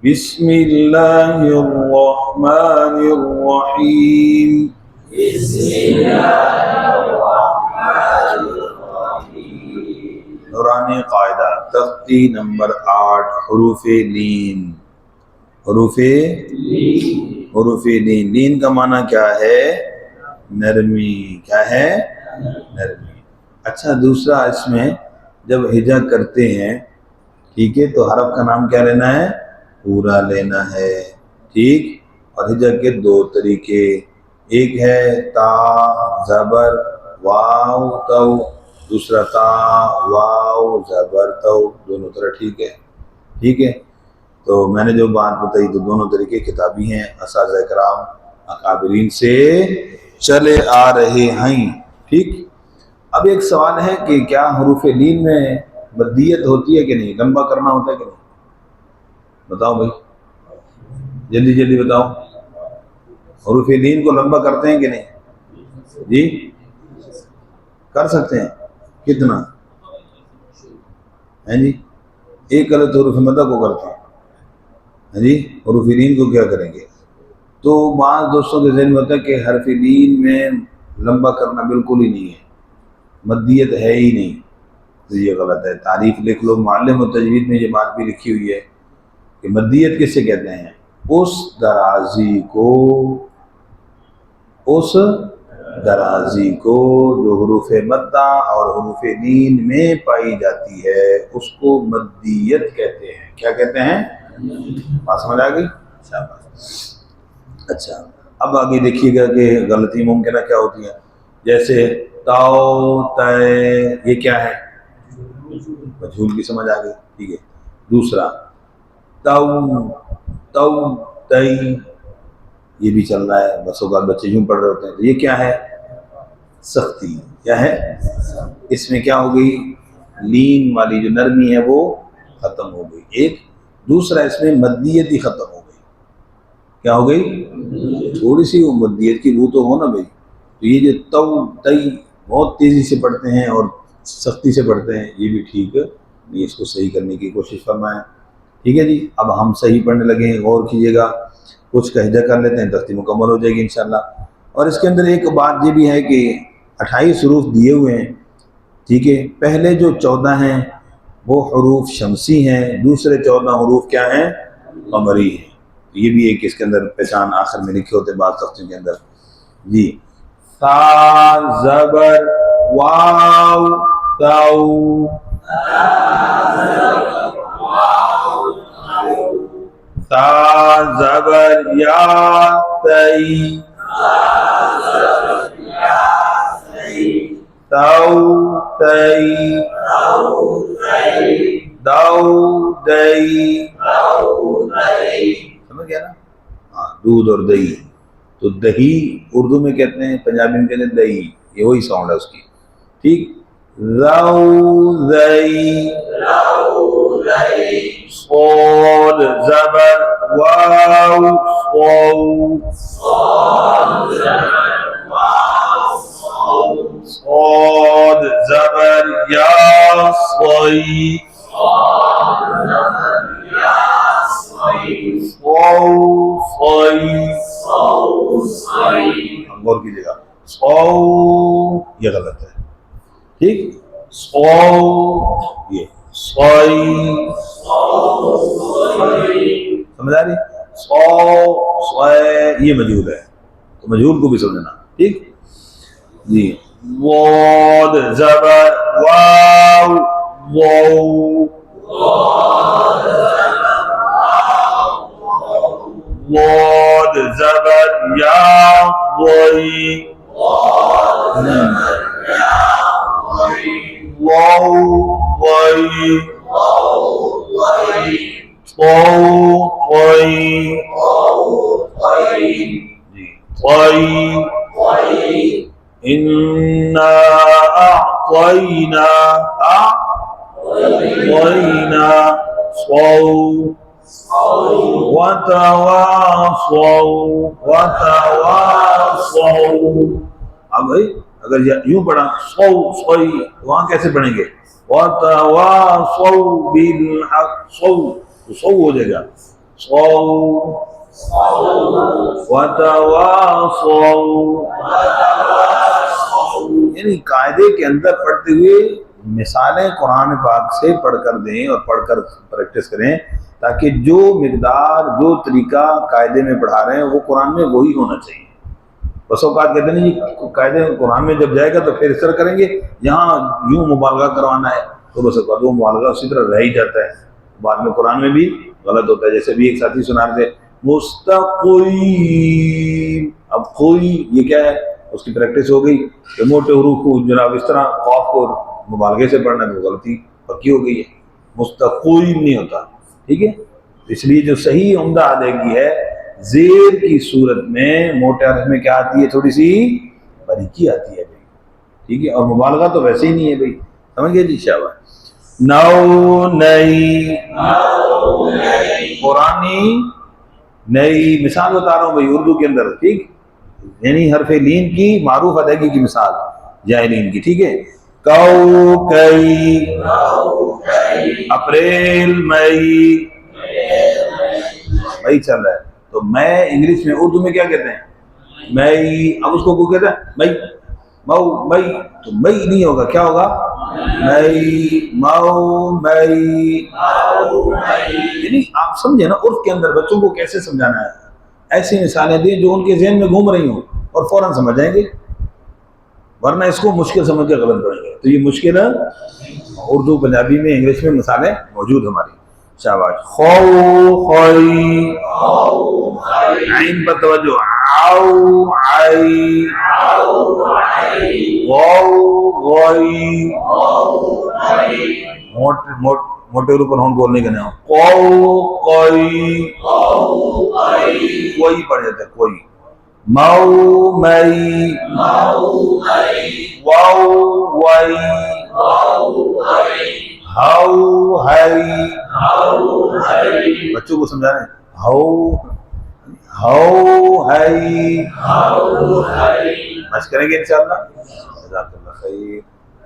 بسم اللہ الرحمن الرحیم. نورانی قاعدہ تختی نمبر 8 حروف لین. حروف لین. لین کا معنی کیا ہے؟ نرمی. کیا ہے؟ نرمی. اچھا دوسرا اس میں جب ہجا کرتے ہیں ٹھیک ہے تو حرف کا نام کیا لینا ہے؟ پورا لینا ہے. ٹھیک. اور ہجا کے دو طریقے، ایک ہے تا زبر واو تو، دوسرا تا واو زبر تو، دونوں طرح. ٹھیک ہے. ٹھیک ہے. تو میں نے جو بات بتائی تو دونوں طریقے کتابی ہیں، اساتذہ کرام اکابرین سے چلے آ رہے ہیں. ٹھیک. اب ایک سوال ہے کہ کیا حروف لین میں مدیت ہوتی ہے کہ نہیں؟ لمبا کرنا ہوتا ہے کہ نہیں؟ بتاؤ بھائی، جلدی جلدی بتاؤ. حروف لین کو لمبا کرتے ہیں کہ نہیں؟ جی کر سکتے ہیں. کتنا ہے جی؟ ایک غلط حروف مدہ کو کرتے ہیں جی، حروف لین کو کیا کریں گے؟ تو بعض دوستوں کے ذہن میں ہوتا ہے کہ حرف لین میں لمبا کرنا بالکل ہی نہیں ہے، مدیت ہے ہی نہیں. تو یہ غلط ہے. تعریف لکھ لو، معلم و تجوید میں یہ بات بھی لکھی ہوئی ہے کہ مدیت کس سے کہتے ہیں؟ اس درازی کو جو حروف مدہ اور حروف لین میں پائی جاتی ہے اس کو مدیت کہتے ہیں. کیا کہتے ہیں؟ بات سمجھ آ گئی؟ اچھا اب آگے دیکھیے گا کہ غلطی ممکنہ کیا ہوتی ہے. جیسے تاؤ تے، یہ کیا ہے؟ مجہول کی سمجھ آ گئی. ٹھیک ہے. دوسرا تو تئی، یہ بھی چل رہا ہے، بس اوقات بچے یوں پڑھ رہے ہوتے ہیں. تو یہ کیا ہے؟ سختی. کیا ہے؟ اس میں کیا ہو گئی؟ لین والی جو نرمی ہے وہ ختم ہو گئی. ایک دوسرا اس میں مدیت ہی ختم ہو گئی. کیا ہو گئی؟ تھوڑی سی وہ مدیت کی وہ تو ہو نا بھائی. تو یہ جو تو تئی بہت تیزی سے پڑھتے ہیں اور سختی سے پڑھتے ہیں، یہ بھی ٹھیک ہے. یہ اس کو صحیح کرنے کی کوشش فرمائیں. ٹھیک ہے جی. اب ہم صحیح پڑھنے لگے ہیں، غور کیجیے گا. کچھ کا ہجا کر لیتے ہیں، تختی مکمل ہو جائے گی انشاءاللہ. اور اس کے اندر ایک بات یہ بھی ہے کہ 28 حروف دیے ہوئے ہیں. ٹھیک ہے. پہلے جو 14 ہیں وہ حروف شمسی ہیں، دوسرے 14 حروف کیا ہیں؟ قمری ہیں. یہ بھی ایک اس کے اندر پہچان آخر میں لکھے ہوتے ہیں بعض تختیوں کے اندر. جی تا زبر واو تاؤ، تا زبر یا تئی، تاؤ تئی، داؤ دئی. سمجھ گیا نا؟ ہاں دودھ اور دہی. تو دہی اردو میں کہتے ہیں، پنجابی میں کہتے ہیں دہی. یہ وہی ساؤنڈ ہے اس کی. ٹھیک. روزئی، صاد زبر واو صاد زبر یا صی، غور کیجیے گا. یہ غلط ہے. ٹھیک. یہ سمجھ آ رہی؟ یہ مجہول ہے تو مجہول کو بھی سمجھنا. ٹھیک جی. واد زبر واو واد زبر یا وئی، واو وئی، وئی. انا اعطینا صو وتواصوا. اب بھائی اگر یوں پڑھا صوئی، وہاں کیسے پڑھیں گے؟ وتواصوا بالحق، صو ہو جائے گا. وتواصوا، یعنی قاعدے کے اندر پڑھتے ہوئے مثالیں قرآن پاک سے پڑھ کر دیں اور پڑھ کر پریکٹس کریں، تاکہ جو مقدار جو طریقہ قاعدے میں پڑھا رہے ہیں وہ قرآن میں وہی ہونا چاہیے۔ بس اوقات کہتے ہیں جی قاعدے قرآن میں جب جائے گا تو پھر اس طرح کریں گے، یہاں یوں مبالغہ کروانا ہے، تو بس اوقات وہ مبالغہ اسی طرح رہ ہی جاتا ہے، بعد میں قرآن میں بھی غلط ہوتا ہے۔ جیسے بھی ایک ساتھی سنا رہے تھے مستقیم، اب کوئی یہ کیا ہے، اس کی پریکٹس ہو گئی کہ موٹے حروف کو جناب اس طرح قاف کو مبالغے سے پڑھنا، تو غلطی پکی ہو گئی ہے، مستقیم نہیں ہوتا، ٹھیک ہے۔ اس لیے جو صحیح عمدہ ادائیگی ہے، زیر کی صورت میں موٹے حرف میں کیا آتی ہے، تھوڑی سی باریکی آتی ہے بھائی، ٹھیک ہے، اور مبالغہ تو ویسے ہی نہیں ہے بھائی، سمجھ گئے جی؟ شاباش۔ نو نئی، پرانی نئی، مثال بتا رہا ہوں بھائی اردو کے اندر، ٹھیک، یعنی حرف لین کی معروف ادائیگی کی مثال جاہلین کی، ٹھیک ہے۔ کوکئی، اپریل مئی، مئی چل رہا ہے تو میں انگلش میں اردو میں کیا کہتے ہیں، مئی، اب اس کو کوئی کہتا ہے مئی، مئو، مئی، تو مئی نہیں ہوگا، کیا ہوگا، مئی، مئو، مئی، یعنی آپ سمجھے نا عرف کے اندر بچوں کو کیسے سمجھانا ہے، ایسی مثالیں دیں جو ان کے ذہن میں گھوم رہی ہوں اور فوراً سمجھ جائیں گے، ورنہ اس کو مشکل سمجھ کے غلط پڑیں گے۔ تو یہ مشکل ہے، اردو پنجابی میں انگلش میں مثالیں موجود ہماری۔ شاباش۔ خو خوئی، عین پر توجہ، آؤ آئی، واؤ غوئی، موٹے روپ پر ہون بولنے کے نام، کو کوئی، کوئی پڑھ جاتا ہے کوئی، مئو مئی، واؤ وائی، ہاؤ ہائی، بچوں کو سمجھا رہے ہیں، ہاؤ ہاؤ ہائی، بس کریں گے انشاءاللہ۔ جزاک اللہ خیر۔